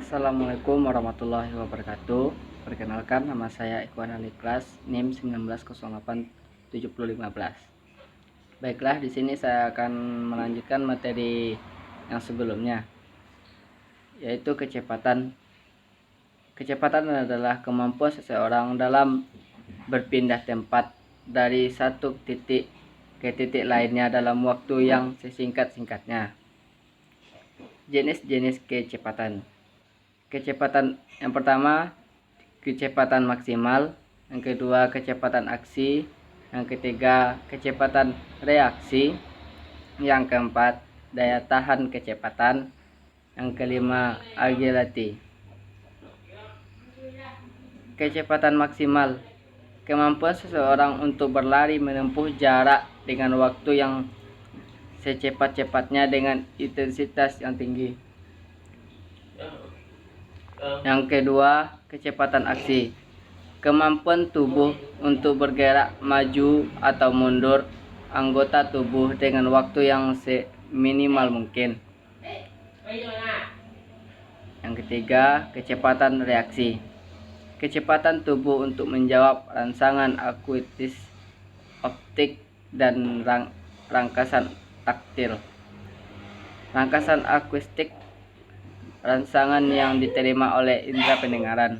Assalamualaikum warahmatullahi wabarakatuh. Perkenalkan, nama saya Ikhwan Aliklas, NIM 19087015. Baiklah, di sini saya akan melanjutkan materi yang sebelumnya, yaitu kecepatan. Kecepatan adalah kemampuan seseorang dalam berpindah tempat dari satu titik ke titik lainnya dalam waktu yang sesingkat-singkatnya. Jenis-jenis kecepatan. Kecepatan yang pertama, kecepatan maksimal. Yang kedua, kecepatan aksi. Yang ketiga, kecepatan reaksi. Yang keempat, daya tahan kecepatan. Yang kelima, agility. Kecepatan maksimal, kemampuan seseorang untuk berlari menempuh jarak dengan waktu yang secepat-cepatnya dengan intensitas yang tinggi. Yang kedua, kecepatan aksi, kemampuan tubuh untuk bergerak maju atau mundur anggota tubuh dengan waktu yang seminimal mungkin. Yang ketiga, kecepatan reaksi, kecepatan tubuh untuk menjawab rangsangan akuistis, optik, dan rangkasan taktil. Rangkasan akustik, rangsangan yang diterima oleh indera pendengaran.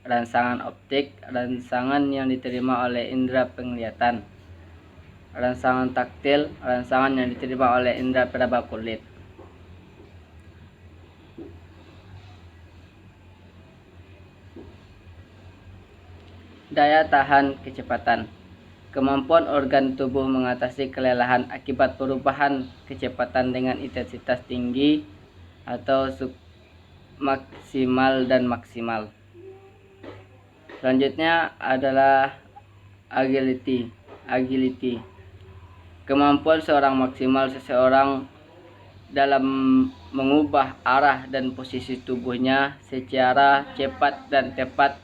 Rangsangan optik, rangsangan yang diterima oleh indera penglihatan. Rangsangan taktil, rangsangan yang diterima oleh indera peraba kulit. Daya tahan kecepatan, kemampuan organ tubuh mengatasi kelelahan akibat perubahan kecepatan dengan intensitas tinggi atau submaksimal dan maksimal. Selanjutnya adalah agility. Kemampuan seorang maksimal seseorang dalam mengubah arah dan posisi tubuhnya secara cepat dan tepat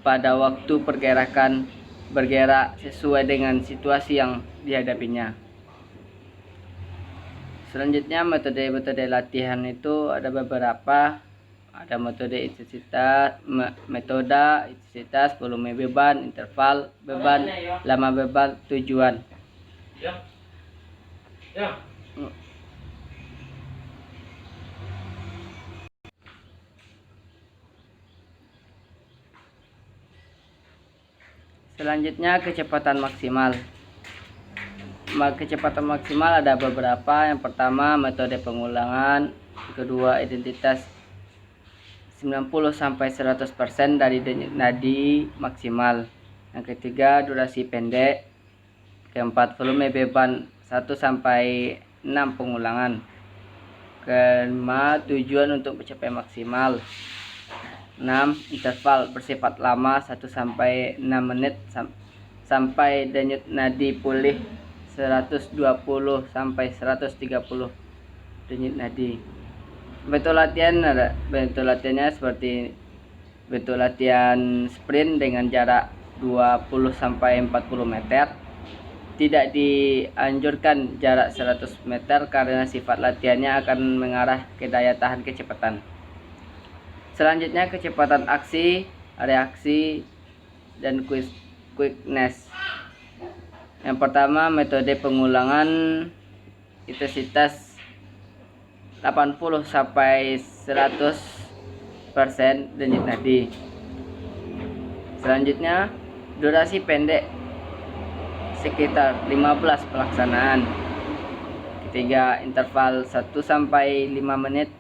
pada waktu pergerakan, bergerak sesuai dengan situasi yang dihadapinya. Selanjutnya, metode latihan itu ada beberapa. Ada metode intensitas, volume beban, interval beban, lama beban, tujuan. Selanjutnya, kecepatan maksimal. Kecepatan maksimal ada beberapa. Yang pertama, metode pengulangan. Yang kedua, intensitas 90-100% dari denyut nadi maksimal. Yang ketiga, durasi pendek. Keempat, volume beban 1-6 pengulangan. Kelima, tujuan untuk mencapai maksimal. 6. Interval bersifat lama 1-6 menit sampai denyut nadi pulih 120-130 denyut nadi. Bentuk latihannya seperti bentuk latihan sprint dengan jarak 20-40 meter. Tidak dianjurkan jarak 100 meter karena sifat latihannya akan mengarah ke daya tahan kecepatan. Selanjutnya, kecepatan aksi, reaksi, dan quickness. Yang pertama, metode pengulangan intensitas 80-100% denyut nadi. Selanjutnya, durasi pendek sekitar 15 pelaksanaan. Ketiga, interval 1-5 menit.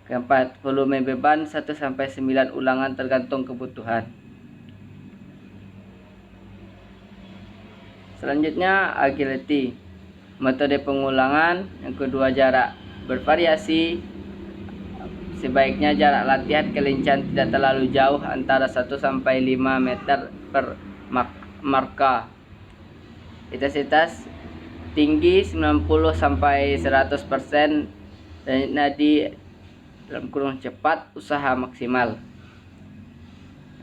Keempat, volume beban 1-9 ulangan tergantung kebutuhan. Selanjutnya, agility, metode pengulangan. Yang kedua, jarak bervariasi. Sebaiknya jarak latihan kelincahan tidak terlalu jauh, antara 1-5 meter per marka. Intensitas tinggi 90-100% dan nadi dalam kurung cepat, usaha maksimal.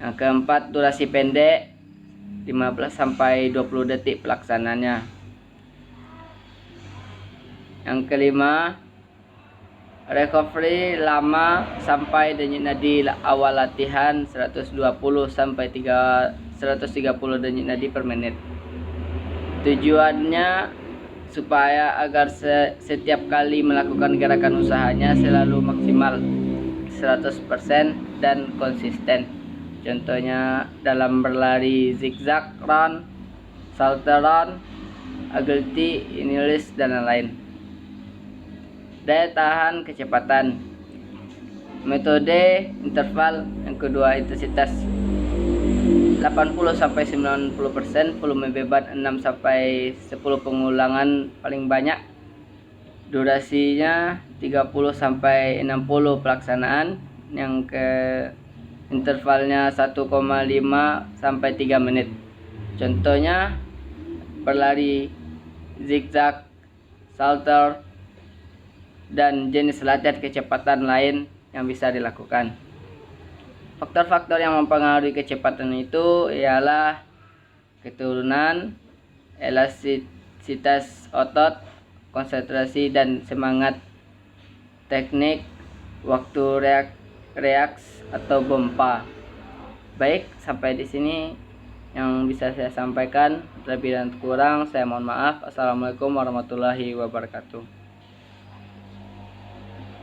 Yang keempat, durasi pendek 15-20 detik pelaksananya. Yang kelima, Recovery lama sampai denyut nadi awal latihan 120 sampai 130 denyut nadi per menit. Tujuannya supaya agar setiap kali melakukan gerakan usahanya selalu maksimal 100% dan konsisten. Contohnya dalam berlari zigzag run, salto run, agility, inilis, dan lain-lain. Daya tahan kecepatan. Metode interval yang kedua, intensitas 80 sampai 90%, volume beban 6 sampai 10 pengulangan paling banyak. Durasinya 30 sampai 60 pelaksanaan, yang ke intervalnya 1,5 sampai 3 menit. Contohnya berlari zigzag, salter, dan jenis latihan kecepatan lain yang bisa dilakukan. Faktor-faktor yang mempengaruhi kecepatan itu ialah keturunan, elastisitas otot, konsentrasi dan semangat, teknik, waktu reaks atau bompa. Baik, sampai di sini yang bisa saya sampaikan. Lebih dan kurang saya mohon maaf. Assalamualaikum warahmatullahi wabarakatuh.